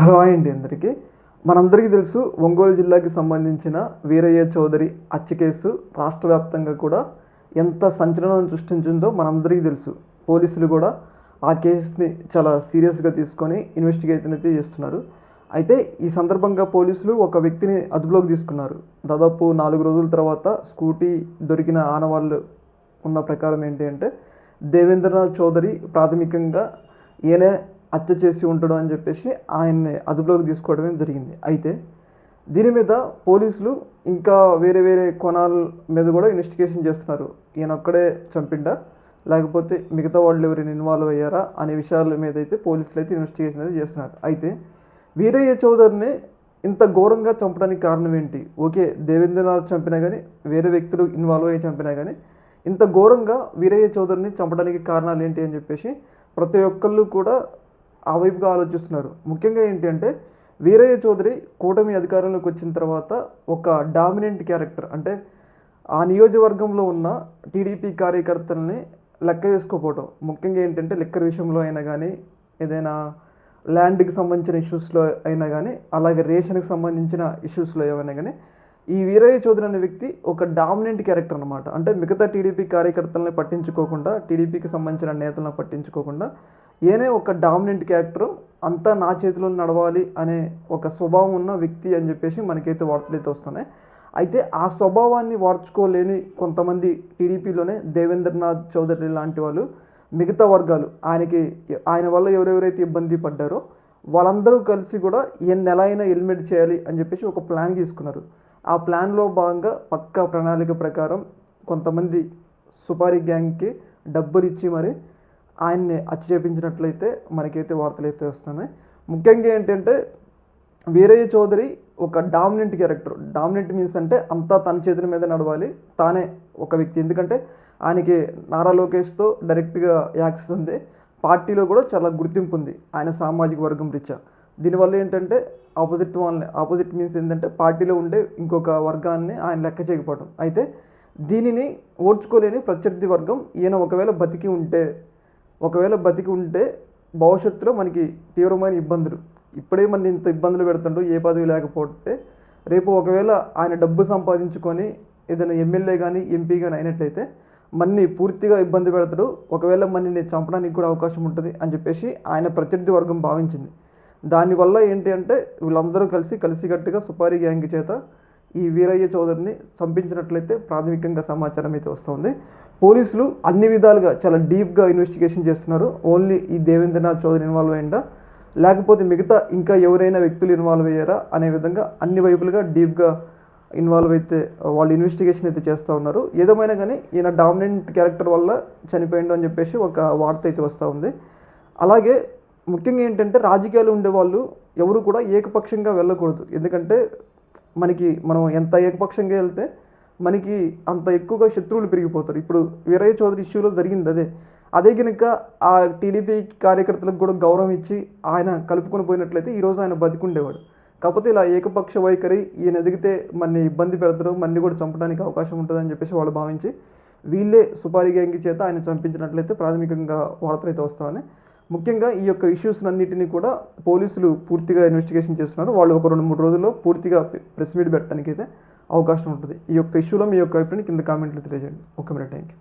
Hello అండి అందరికీ. మనందరికీ తెలుసు ఒంగోలు జిల్లాకి సంబంధించిన వీరయ్య చౌదరి హత్య కేసు రాష్ట్ర వ్యాప్తంగా కూడా ఎంత సంచలనం సృష్టించిందో మనందరికీ తెలుసు. పోలీసులు కూడా ఆ కేసుని చాలా సీరియస్గా తీసుకొని ఇన్వెస్టిగేషన్ అయితే చేస్తున్నారు. అయితే ఈ సందర్భంగా పోలీసులు ఒక వ్యక్తిని అదుపులోకి తీసుకున్నారు. దాదాపు 4 రోజుల తర్వాత స్కూటీ దొరికిన ఆనవాళ్ళు ఉన్న ప్రకారం ఏంటి అంటే దేవేంద్రనాథ్ చౌదరి ప్రాథమికంగా ఈయనే హత్య చేసి ఉంటాడు అని చెప్పేసి ఆయన్ని అదుపులోకి తీసుకోవడమే జరిగింది. అయితే దీని మీద పోలీసులు ఇంకా వేరే వేరే కోణాల మీద కూడా ఇన్వెస్టిగేషన్ చేస్తున్నారు. ఈయన ఒక్కడే చంపిండా లేకపోతే మిగతా వాళ్ళు ఎవరైనా ఇన్వాల్వ్ అయ్యారా అనే విషయాల మీద అయితే పోలీసులు అయితే ఇన్వెస్టిగేషన్ అయితే చేస్తున్నారు. అయితే వీరయ్య చౌదరిని ఇంత ఘోరంగా చంపడానికి కారణం ఏంటి? ఓకే, దేవేంద్రనాథ్ చంపినా కానీ వేరే వ్యక్తులు ఇన్వాల్వ్ అయ్యి చంపినా కానీ ఇంత ఘోరంగా వీరయ్య చౌదరిని చంపడానికి కారణాలు ఏంటి అని చెప్పేసి ప్రతి ఒక్కళ్ళు కూడా ఆ వైపుగా ఆలోచిస్తున్నారు. ముఖ్యంగా ఏంటి అంటే వీరయ్య చౌదరి కూటమి అధికారంలోకి వచ్చిన తర్వాత ఒక డామినెంట్ క్యారెక్టర్, అంటే ఆ నియోజకవర్గంలో ఉన్న టీడీపీ కార్యకర్తల్ని లెక్క వేసుకోపోవటం. ముఖ్యంగా ఏంటంటే లిక్కర్ విషయంలో అయినా కానీ, ఏదైనా ల్యాండ్కి సంబంధించిన ఇష్యూస్లో అయినా కానీ, అలాగే రేషన్కి సంబంధించిన ఇష్యూస్లో ఏమైనా కానీ ఈ వీరయ్య చౌదరి అనే వ్యక్తి ఒక డామినెంట్ క్యారెక్టర్ అనమాట. అంటే మిగతా టీడీపీ కార్యకర్తలని పట్టించుకోకుండా, టీడీపీకి సంబంధించిన నేతలను పట్టించుకోకుండా ఈయనే ఒక డామినెంట్ క్యారెక్టర్, అంతా నా చేతిలో నడవాలి అనే ఒక స్వభావం ఉన్న వ్యక్తి అని చెప్పేసి మనకైతే వార్తలు అయితే వస్తున్నాయి. అయితే ఆ స్వభావాన్ని వార్చుకోలేని కొంతమంది టీడీపీలోనే దేవేంద్రనాథ్ చౌదరి లాంటి వాళ్ళు, మిగతా వర్గాలు ఆయన వల్ల ఎవరెవరైతే ఇబ్బంది పడ్డారో వాళ్ళందరూ కలిసి కూడా ఈయన్ని ఎలా అయినా ఎలిమినేట్ చేయాలి అని చెప్పేసి ఒక ప్లాన్ తీసుకున్నారు. ఆ ప్లాన్లో భాగంగా పక్కా ప్రణాళిక ప్రకారం కొంతమంది సుపారీ గ్యాంగ్కి డబ్బులు ఇచ్చి మరి ఆయన్ని హత్య చేపించినట్లయితే మనకైతే వార్తలు అయితే వస్తున్నాయి. ముఖ్యంగా ఏంటంటే వీరయ్య చౌదరి ఒక డామినెంట్ క్యారెక్టర్. డామినెంట్ మీన్స్ అంటే అంతా తన చేతుల మీద నడవాలి, తానే ఒక వ్యక్తి. ఎందుకంటే ఆయనకి నారా లోకేష్తో డైరెక్ట్గా యాక్సెస్ ఉంది, పార్టీలో కూడా చాలా గుర్తింపు ఉంది ఆయన సామాజిక వర్గం రీత్యా. దీనివల్ల ఏంటంటే ఆపోజిట్ మీన్స్ ఏంటంటే పార్టీలో ఉండే ఇంకొక వర్గాన్ని ఆయన లెక్క చేయకపోవడం. అయితే దీనిని ఓర్చుకోలేని ప్రత్యర్థి వర్గం ఈయన ఒకవేళ బతికి ఉంటే భవిష్యత్తులో మనకి తీవ్రమైన ఇబ్బందులు, ఇప్పుడే మన ఇంత ఇబ్బందులు పెడుతుండో ఏ పదవి లేకపోతే రేపు ఒకవేళ ఆయన డబ్బు సంపాదించుకొని ఏదైనా ఎమ్మెల్యే కానీ ఎంపీ కానీ అయినట్లయితే మన్ని పూర్తిగా ఇబ్బంది పెడతాడు, ఒకవేళ మన్ని చంపడానికి కూడా అవకాశం ఉంటుంది అని చెప్పేసి ఆయన ప్రత్యర్థి వర్గం భావించింది. దానివల్ల ఏంటి అంటే వీళ్ళందరూ కలిసికట్టుగా సుపారీ గ్యాంగ్ చేత ఈ వీరయ్య చౌదరిని చంపించినట్లయితే ప్రాథమికంగా సమాచారం అయితే వస్తుంది. పోలీసులు అన్ని విధాలుగా చాలా డీప్గా ఇన్వెస్టిగేషన్ చేస్తున్నారు. ఓన్లీ ఈ దేవేంద్రనాథ్ చౌదరి ఇన్వాల్వ్ అయ్యిందా లేకపోతే మిగతా ఇంకా ఎవరైనా వ్యక్తులు ఇన్వాల్వ్ అయ్యారా అనే విధంగా అన్ని వైపులుగా డీప్గా ఇన్వాల్వ్ అయితే వాళ్ళు ఇన్వెస్టిగేషన్ అయితే చేస్తూ ఉన్నారు. ఏదేమైనా కానీ ఈయన డామినెంట్ క్యారెక్టర్ వల్ల చనిపోయిండు అని చెప్పేసి ఒక వార్త అయితే వస్తూ ఉంది. అలాగే ముఖ్యంగా ఏంటంటే రాజకీయాలు ఉండేవాళ్ళు ఎవరు కూడా ఏకపక్షంగా వెళ్ళకూడదు. ఎందుకంటే మనం ఎంత ఏకపక్షంగా వెళ్తే మనకి అంత ఎక్కువగా శత్రువులు పెరిగిపోతారు. ఇప్పుడు వీరయ్య చౌదరి ఇష్యూలో జరిగింది అదే కనుక ఆ టీడీపీ కార్యకర్తలకు కూడా గౌరవం ఇచ్చి ఆయన కలుపుకొని పోయినట్లయితే ఈరోజు ఆయన బతికుండేవాడు. కాకపోతే ఇలా ఏకపక్ష వైఖరి, ఈయన ఎదిగితే మన్ని ఇబ్బంది పెడతారు, మన్ని కూడా చంపడానికి అవకాశం ఉంటుందని చెప్పేసి వాళ్ళు భావించి వీళ్ళే సుపారీ గ్యాంగ్ చేత ఆయన చంపించినట్లయితే ప్రాథమికంగా వార్తలు అయితే వస్తామని. ముఖ్యంగా ఈ యొక్క ఇష్యూస్ అన్నిటినీ కూడా పోలీసులు పూర్తిగా ఇన్వెస్టిగేషన్ చేస్తున్నారు. వాళ్ళు ఒక 2-3 రోజుల్లో పూర్తిగా ప్రెస్ మీట్ పెట్టడానికి అయితే అవకాశం ఉంటుంది. ఈ యొక్క ఇష్యూలో మీ యొక్క అభిప్రాయాన్ని కింద కామెంట్లు తెలియజేయండి. Okay madam, thank you.